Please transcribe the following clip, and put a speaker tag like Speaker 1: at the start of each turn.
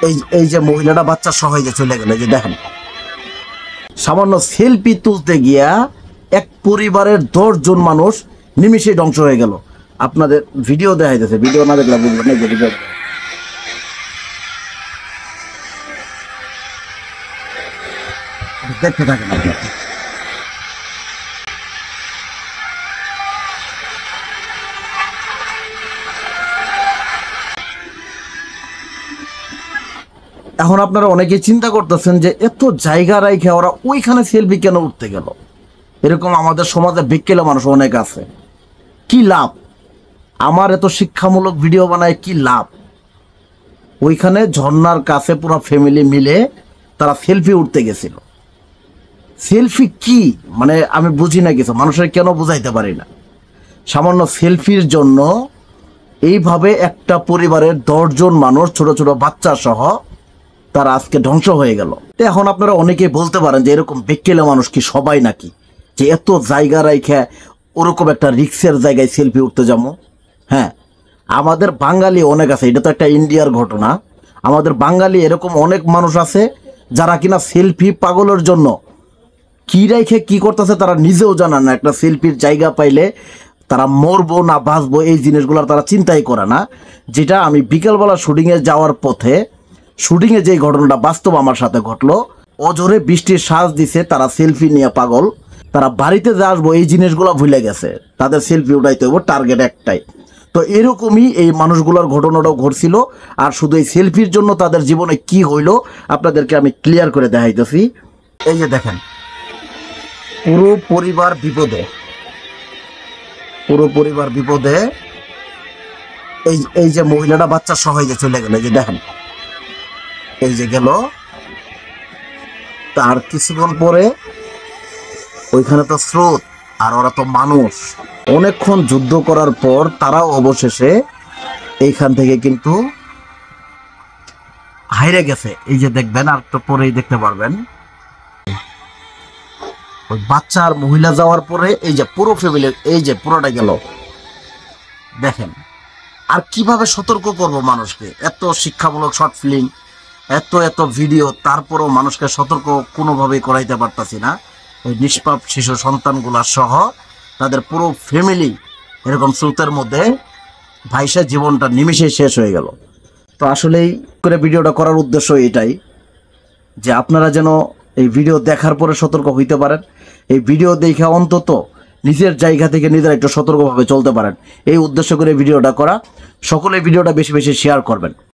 Speaker 1: এই যে মহিলাটা বাচ্চা সহ যে চলে গেল, যে দেখেন সামান্য সেলফি তুলতে গিয়া এক পরিবারের 10 জন মানুষ নিমিষে ধ্বংস হয়ে গেল। আপনাদের ভিডিও দেখা যাচ্ছে, ভিডিও না দেখলে বুঝবেন না যে ভিডিও দেখতে থাকেন আপনারা। এখন আপনারা অনেকেই চিন্তা করতেছেন যে এত জায়গা রাইখে ওরা ওইখানে সেলফি কেন উঠতে গেল। এরকম আমাদের সমাজে বিকেলে মানুষ অনেক আছে। কি লাভ? আমার এত শিক্ষামূলক ভিডিও বানায় কি লাভ? ওইখানে ঝর্ণার কাছে পুরো ফ্যামিলি মিলে তারা সেলফি উঠতে গেছিল। সেলফি কি মানে আমি বুঝি না কিছু, মানুষের কেন বুঝাইতে পারি না। সামান্য সেলফির জন্য এইভাবে একটা পরিবারের 10 জন মানুষ ছোট ছোট বাচ্চা সহ তারা আজকে ধ্বংস হয়ে গেল। এখন আপনারা অনেকেই বলতে পারেন যে এরকম বেকেলে মানুষ কি সবাই নাকি, যে এত জায়গা রাইখে ওরকম একটা রিক্সের জায়গায় সেলফি উঠতে যাবো? হ্যাঁ, আমাদের বাঙালি অনেক আছে, এটা তো একটা ইন্ডিয়ার ঘটনা। আমাদের বাঙালি এরকম অনেক মানুষ আছে যারা কিনা সেলফি পাগলের জন্য কি রাইখে কি করতেছে তারা নিজেও জানা না। একটা সেলফির জায়গা পাইলে তারা মরবো না বাঁচবো এই জিনিসগুলো তারা চিন্তাই করে না। যেটা আমি বিকেলবেলা শুটিংয়ে যাওয়ার পথে শুটিংয়ে যে ঘটনাটা বাস্তব আমার সাথে ঘটলো, অজরে বৃষ্টির শ্বাস দিছে, তারা সেলফি নিয়ে পাগল। তারা বাড়িতে যে আসবো এই জিনিসগুলো ভুলে গেছে, তাদের সেলফি উঠাইতে হবো, টার্গেট একটাই। তো এরকমই এই মানুষগুলোর ঘটনাটাও ঘটছিল। আর শুধু এই সেলফির জন্য তাদের জীবনে কি হইলো আপনাদেরকে আমি ক্লিয়ার করে দেখাইতেছি। এই যে দেখেন পুরো পরিবার বিপদে, পুরো পরিবার বিপদে। এই যে মহিলাটা বাচ্চা সহ যে চলে গেল, যে দেখেন এই যে গেল। তার কিছুক্ষণ পরে ওইখানে তো স্রোত, আর ওরা তো মানুষ। অনেকক্ষণ যুদ্ধ করার পর তারাও অবশেষে এইখান থেকে কিন্তু হাইরে গেছে। এই যে দেখবেন, আর একটু পরেই দেখতে পারবেন ওই বাচ্চা আর মহিলা যাওয়ার পরে এই যে পুরো ফ্যামিলি এই যে পুরোটা গেল। দেখেন আর কিভাবে সতর্ক করব মানুষকে? এত শিক্ষামূলক শর্ট ফিল্ম, এত ভিডিও, তারপরেও মানুষকে সতর্ক কোনোভাবেই করাইতে পারতাছি না। ওই নিষ্পাপ শিশু সন্তানগুলা সহ তাদের পুরো ফ্যামিলি এরকম স্রোতের মধ্যে ভাইসা জীবনটা নিমিষে শেষ হয়ে গেল। তো আসলেই করে ভিডিওটা করার উদ্দেশ্য এটাই যে আপনারা যেন এই ভিডিও দেখার পরে সতর্ক হইতে পারেন। এই ভিডিও দেখে অন্তত নিজের জায়গা থেকে নিজেরা একটু সতর্কভাবে চলতে পারেন, এই উদ্দেশ্য করে ভিডিওটা করা। সকলে ভিডিওটা বেশি বেশি শেয়ার করবেন।